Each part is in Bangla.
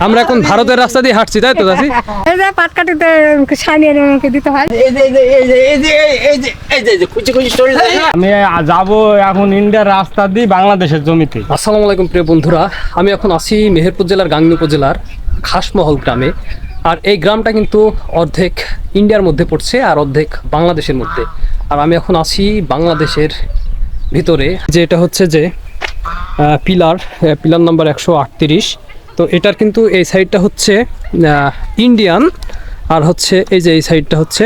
আমরা এখন ভারতের রাস্তা দিয়ে হাঁটছি, তাই তো দাসি? এই যে পাটকাঠিতে ছানিয়ে আমাকে দিতে হয়। আমি যাব এখন ইন্ডিয়ার রাস্তা দিয়ে বাংলাদেশের জমিতে। আসসালামু আলাইকুম প্রিয় বন্ধুরা, আমি এখন আছি মেহেরপুর জেলার গাংনী উপজেলার খাসমহল গ্রামে। আর এই গ্রামটা কিন্তু অর্ধেক ইন্ডিয়ার মধ্যে পড়ছে আর অর্ধেক বাংলাদেশের মধ্যে। আর আমি এখন আছি বাংলাদেশের ভিতরে, যে এটা হচ্ছে যে পিলার নাম্বার 138। তো এটার কিন্তু এই সাইডটা হচ্ছে ইন্ডিয়ান, আর হচ্ছে এই যে এই সাইডটা হচ্ছে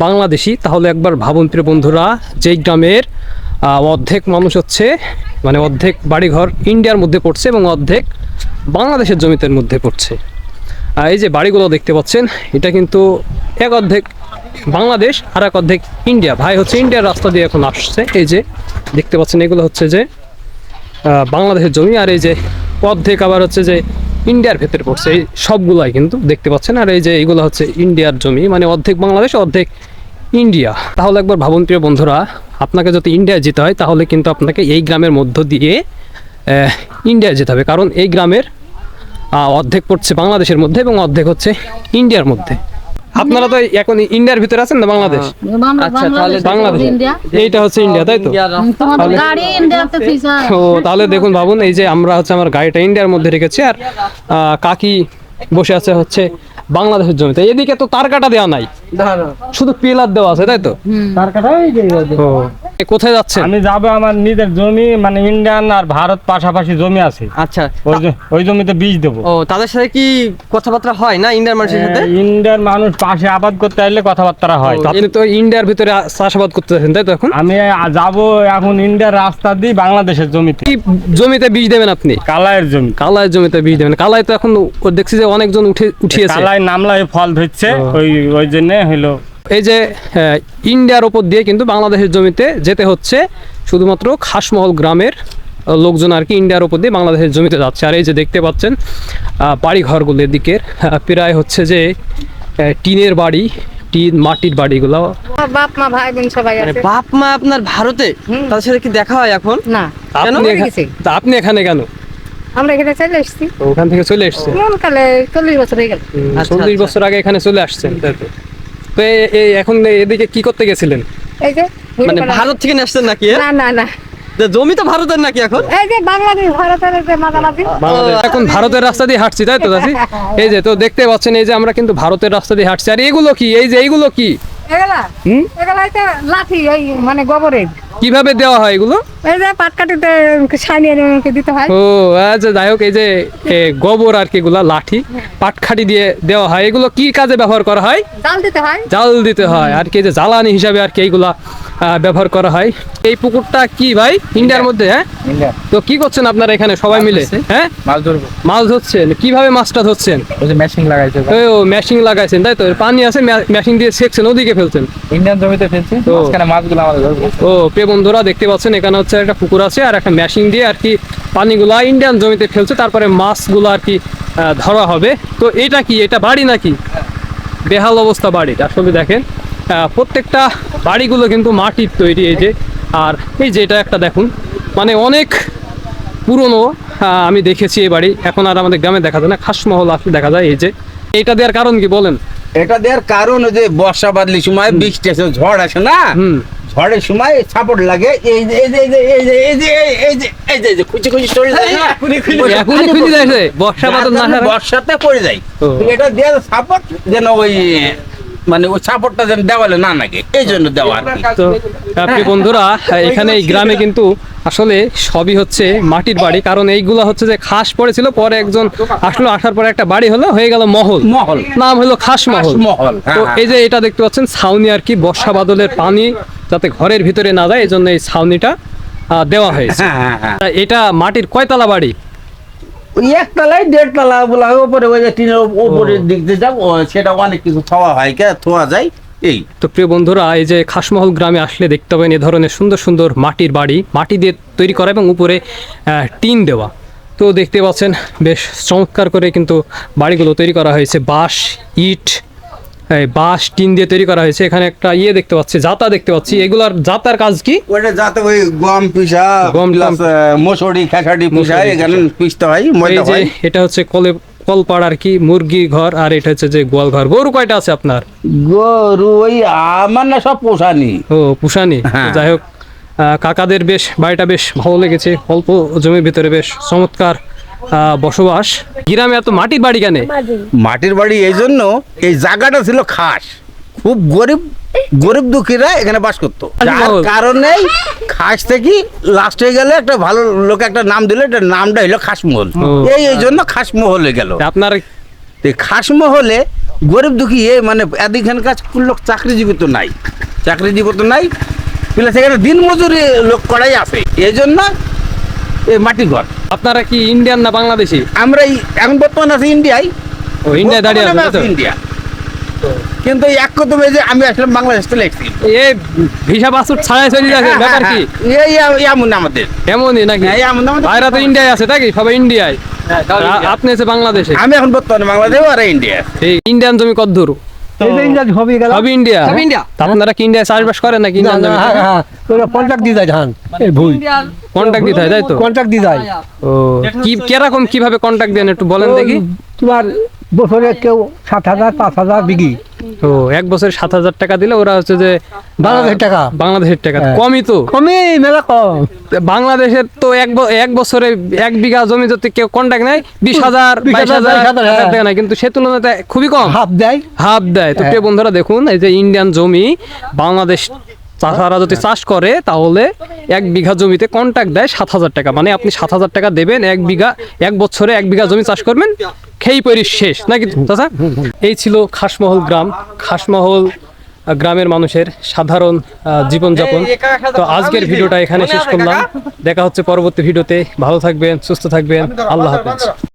বাংলাদেশি। তাহলে একবার ভাবুন প্রিয় বন্ধুরা, যেই গ্রামের অর্ধেক মানুষ হচ্ছে মানে অর্ধেক বাড়িঘর ইন্ডিয়ার মধ্যে পড়ছে এবং অর্ধেক বাংলাদেশের জমিতের মধ্যে পড়ছে। এই যে বাড়িগুলো দেখতে পাচ্ছেন, এটা কিন্তু এক অর্ধেক বাংলাদেশ আর এক অর্ধেক ইন্ডিয়া। ভাই হচ্ছে ইন্ডিয়ার রাস্তা দিয়ে এখন আসছে। এই যে দেখতে পাচ্ছেন, এগুলো হচ্ছে যে বাংলাদেশের জমি, আর এই যে অর্ধেক আবার হচ্ছে যে ইন্ডিয়ার ভেতরে পড়ছে। এই সবগুলাই কিন্তু দেখতে পাচ্ছেন। আর এই যে এইগুলো হচ্ছে ইন্ডিয়ার জমি, মানে অর্ধেক বাংলাদেশ অর্ধেক ইন্ডিয়া। তাহলে একবার ভাবুন প্রিয় বন্ধুরা, আপনাকে যদি ইন্ডিয়ায় যেতে হয় তাহলে কিন্তু আপনাকে এই গ্রামের মধ্য দিয়ে ইন্ডিয়ায় যেতে হবে, কারণ এই গ্রামের অর্ধেক পড়ছে বাংলাদেশের মধ্যে এবং অর্ধেক হচ্ছে ইন্ডিয়ার মধ্যে। আপনারা তো এখন ইন্ডিয়ার ভিতরে আছেন না বাংলাদেশ? আচ্ছা, তাহলে বাংলাদেশ এইটা হচ্ছে ইন্ডিয়া, তাই তো? ও তাহলে দেখুন, ভাবুন এই যে আমরা হচ্ছে আমার গাড়িটা ইন্ডিয়ার মধ্যে রেখেছি, আর কাকি বসে আছে হচ্ছে বাংলাদেশের জমিতে। এদিকে তো তার কাটা দেওয়া নাই, শুধু পিলার দেওয়া আছে, তাই তো? তার কাটা কোথায় যাচ্ছেন? আমি যাব আমার নিজের জমি, মানে ইন্ডিয়ান আর ভারত পাশাপাশি জমি আছে। আচ্ছা, ওই জমিতে বীজ দেবো। ও তাদের সাথে কি কথাবার্তা হয় না ইন্ডিয়ার মানুষের সাথে? ইন্ডিয়ার মানুষ পাশে আবাদ করতে আসলে কথাবার্তা হয়। আপনি তো ইন্ডিয়ার ভিতরে চাষাবাদ করতে যাচ্ছেন, তাই তো? এখন আমি যাব এখন ইন্ডিয়ার রাস্তা দিয়ে বাংলাদেশের জমিতে। কি জমিতে বীজ দেবেন আপনি? কালাইয়ের জমি। কালাইয়ের জমিতে বীজ দেবেন। কালাই তো এখন দেখছি যে অনেকজন উঠিয়েছে। কালাই নামলাই ফল ধরছে, ওই জন্য হলো। এই যে ইন্ডিয়ার ওপর দিয়ে কিন্তু বাংলাদেশের জমিতে যেতে হচ্ছে, শুধুমাত্র খাসমহল গ্রামের লোকজন আর কি ইন্ডিয়ার ওপর দিয়ে বাংলাদেশের জমিতে যাচ্ছে। আর এই যে দেখতে পাচ্ছেন বাড়ি ঘরগুলো এদিকের প্রায় হচ্ছে যে টিনের বাড়ি, টিন মাটির বাড়িগুলো। বাপ মা ভাই বোন সবাই আছে। বাপ মা আপনার ভারতে, তাদের সাথে কি দেখা হয় এখন? না, আপনি এখানে কেন? আমরা এখানে চলে এসেছি, ওখান থেকে চলে এসছে কোন কালে 40 বছর হয়ে গেল। 40 বছর আগে এখানে চলে আসছেন, তাই তো? তো এই এখন এদিকে কি করতে গেছিলেন? এই যে মানে ভারত থেকে আসছেন নাকি? না না না, জমি তো ভারতের নাকি এখন? এই যে বাংলাদেশ ভারতের যে মাদালাপি। এখন ভারতের রাস্তা দিয়ে হাঁটছি, তাই তো দাসি? এই যে তো দেখতে পাচ্ছেন, এই যে আমরা কিন্তু ভারতের রাস্তা দিয়ে হাঁটছি। আর এগুলো কি? এই যে এইগুলো কি? এগুলা হচ্ছে লাঠি, এই মানে গোবরের। কিভাবে দেওয়া হয় এগুলো? এই যে পাটকাঠিতে ছানিয়ে আমাকে দিতে হয়। ও আচ্ছা, যাই হোক, এই যে গোবর আর কি, এগুলা লাঠি পাটখাটি দিয়ে দেওয়া হয়। এগুলো কি কাজে ব্যবহার করা হয়? জাল দিতে হয়। জাল দিতে হয় আর কি, যে জ্বালানি হিসাবে আর কি এইগুলা ব্যবহার করা হয়। এই পুকুরটা কি ভাই ইন্ডিয়ার মধ্যে? হ্যাঁ, তো কি করছেন আপনারা এখানে সবাই মিলে? হ্যাঁ, মাছ ধরবো। মাছ ধরছেন। কিভাবে মাছটা ধরছেন? ওই যে মেশিন লাগাইছে। ও মেশিন লাগাইছেন, তাই তো? পানি আছে, মেশিন দিয়ে সেকছেন, ওদিকে ফেলছেন। ইন্ডিয়ান জমিতে ফেলছি, মাঝখানে মাছগুলো আমাদের ধরবো। ও প্রিয় বন্ধুরা, দেখতে পাচ্ছেন এখানে হচ্ছে একটা পুকুর আছে, আর একটা মেশিন দিয়ে আর কি পানিগুলা ইন্ডিয়ান জমিতে ফেলছে, তারপরে মাছগুলো আর কি ধরা হবে। তো এটা কি, এটা বাড়ি নাকি? বেহাল অবস্থা বাড়ির। আসলে দেখেন প্রত্যেকটা বাড়িগুলো কিন্তু মাটির তৈরি। এই যে, আর এই যে এটা একটা দেখুন, মানে অনেক পুরনো। আমি দেখেছি এই বাড়ি, এখন আর আমাদের গ্রামে দেখা যায় না, খাসমহল আসলে দেখা যায়। এই যে এইটা দেওয়ার কারণ কি বলেন? এটা দেওয়ার কারণ যে বর্ষা বাদলির সময় বৃষ্টি আসে, ঝড় আসে না, ঝড়ের সময় সাপোর্ট লাগে। এই যে এই যে এই যে এই যে এই যে এই যে এই যে খুঁজি খুঁজি চলে যায় না, এখনই খুঁজে যাচ্ছে বর্ষা বাদল না, বর্ষাতে পড়ে যায়। এটা দেওয়ার সাপোর্ট যেন ওই মানে ওই সাপোর্টটা যেন দেওয়ালে না লাগে, এই জন্য দেওয়া আর কি। তো আপনি বন্ধুরা, এখানে এই গ্রামে কিন্তু আসলে সবই হচ্ছে মাটির বাড়ি, কারণ এইগুলা হচ্ছে যে খাস পড়েছিল, পরে একজন আসলো, আসার পরে একটা বাড়ি হলো, হয়ে গেল মহল। মহল নাম হলো খাসমহল। মহল। তো এই যে এটা দেখতে পাচ্ছেন ছাউনি আর কি, বর্ষা বাদলের পানি যাতে ঘরের ভিতরে না যায়, এই জন্য এই ছাউনিটা দেওয়া হয়েছে। এটা মাটির কয়তলা বাড়ি? একতলায় 1.5 তলা বলা হয়, উপরে ওই যে টিনের উপরের দিক দিয়ে যাও, সেটা অনেক কিছু খাওয়া হয়, থোয়া যায়। এই তো প্রিয় বন্ধুরা, এই যে খাসমহল গ্রামে আসলে দেখতে পাবেন এ ধরনের সুন্দর সুন্দর মাটির বাড়ি, মাটি দিয়ে তৈরি করা এবং উপরে টিন দেওয়া। তো দেখতে পাচ্ছেন বেশ চমৎকার করে কিন্তু বাড়িগুলো তৈরি করা হয়েছে, বাঁশ, ইট, বাঁশ, টিন দিয়ে তৈরি করা হয়েছে। এখানে একটা দেখতে পাচ্ছি, জাতা দেখতে পাচ্ছি। এগুলার জাতার কাজ কি? ওটা যাতে ওই গম পিসা, গম মসুরি খেসারি পিসা এখানে পিসতে হয়, ময়দা হয়। এটা হচ্ছে কলপাড় আর কি, মুরগি ঘর, আর এটা হচ্ছে যে গোয়াল ঘর। গরু কয়টা আছে আপনার? গরু ওই আমার না সব পোষানি। ও পুষানি। হ্যাঁ। যাই হোক, কাকাদের বেশ বাড়িটা বেশ ভালো লেগেছে, অল্প জমির ভিতরে বেশ চমৎকার বসবাস। গ্রামে এত মাটির বাড়ি কেন? মাটির বাড়ি এই জন্য, এই জায়গাটা ছিল খাস, খুব গরিব গরিব দুঃখীরা এখানে বাস করতো, যার কারণে খাস থেকে লাস্ট হয়ে গেলে একটা ভালো লোক একটা নাম দিল, এটা নামটা হলো খাসমহল। ও। এই জন্য খাসমহল হয়ে গেল। আপনার এই খাসমহলে গরিব দুঃখী মানে এদিকখানকার লোক চাকরিজীবী তো নাই, চাকরিজীবী তো নাই, প্লাস এখানে দিন মজুরি লোক করাই আছে, এই জন্য এই মাটি ঘর। আপনারা কি ইন্ডিয়ান না বাংলাদেশি? আমরা এখন বর্তমানে আছি ইন্ডিয়ায়। ও ইন্ডিয়া দাঁড়িয়ে আছে, বর্তমানে তাই তো? আছি ইন্ডিয়া, কিন্তু এই এক কথা যে আমি আসলাম বাংলাদেশ থেকে এসেছি। এই ভিসা পাসপোর্ট ছাড়াই চলে যাচ্ছে, ব্যাপার কি? এই এমন আমাদের, এমনই নাকি? হ্যাঁ, এমন আমাদের। ভাইরা তো ইন্ডিয়ায় আছে, তাই কি? সবাই ইন্ডিয়ায়। আপনি আছে বাংলাদেশে। আমি এখন বর্তমানে বাংলাদেশ আর ইন্ডিয়া। এই ইন্ডিয়ান জমি কত দূর? এই যে ইন্ডিয়া হবি গেল সব ইন্ডিয়া। সব ইন্ডিয়া? তা আপনারা কি ইন্ডিয়ায় চাষবাস করেন নাকি? ইন্ডিয়ান জমি ওরা কন্ট্রাক্ট দিয়ে যায় ধান, এই ভুল কন্ট্যাক্ট দিতে হয়, তাই তো? কন্ট্রাক্ট দিয়ে যায়। ও কি কিরকম কিভাবে কন্ট্যাক্ট দেন একটু বলেন দেখি। তোমার বছরে কেউ 7,000 5,000 বিঘি, ও এক বছরে 7,000 টাকা দিলে ওরা হচ্ছে যে বাংলাদেশের টাকা। বাংলাদেশের টাকা হ্যাঁ। কমই তো। কমে মেলা কম। বাংলাদেশের তো এক বছরে 1 বিঘা জমি যদি কেউ কন্ট্যাক্ট নেয় 20,000 22,000 হ্যাঁ। টাকা নেয়, কিন্তু সে তুলনাতে খুবই কম, হাফ দেয়। হাফ দেয়। তো হ্যাঁ। প্রিয় বন্ধুরা দেখুন, এই যে ইন্ডিয়ান জমি বাংলাদেশ চাষারা যদি চাষ করে তাহলে 1 বিঘা জমিতে কন্ট্রাক্ট দেয় 7,000 টাকা। মানে আপনি 7,000 টাকা দেবেন, 1 বছরে 1 বিঘা জমি চাষ করবেন, খেই পরি শেষ নাকি চাচা? এই ছিল খাসমহল গ্রাম, খাসমহল গ্রামের মানুষের সাধারণ জীবনযাপন। তো আজকের ভিডিওটা এখানে শেষ করলাম, দেখা হচ্ছে পরবর্তী ভিডিওতে। ভালো থাকবেন, সুস্থ থাকবেন, আল্লাহ হাফেজ।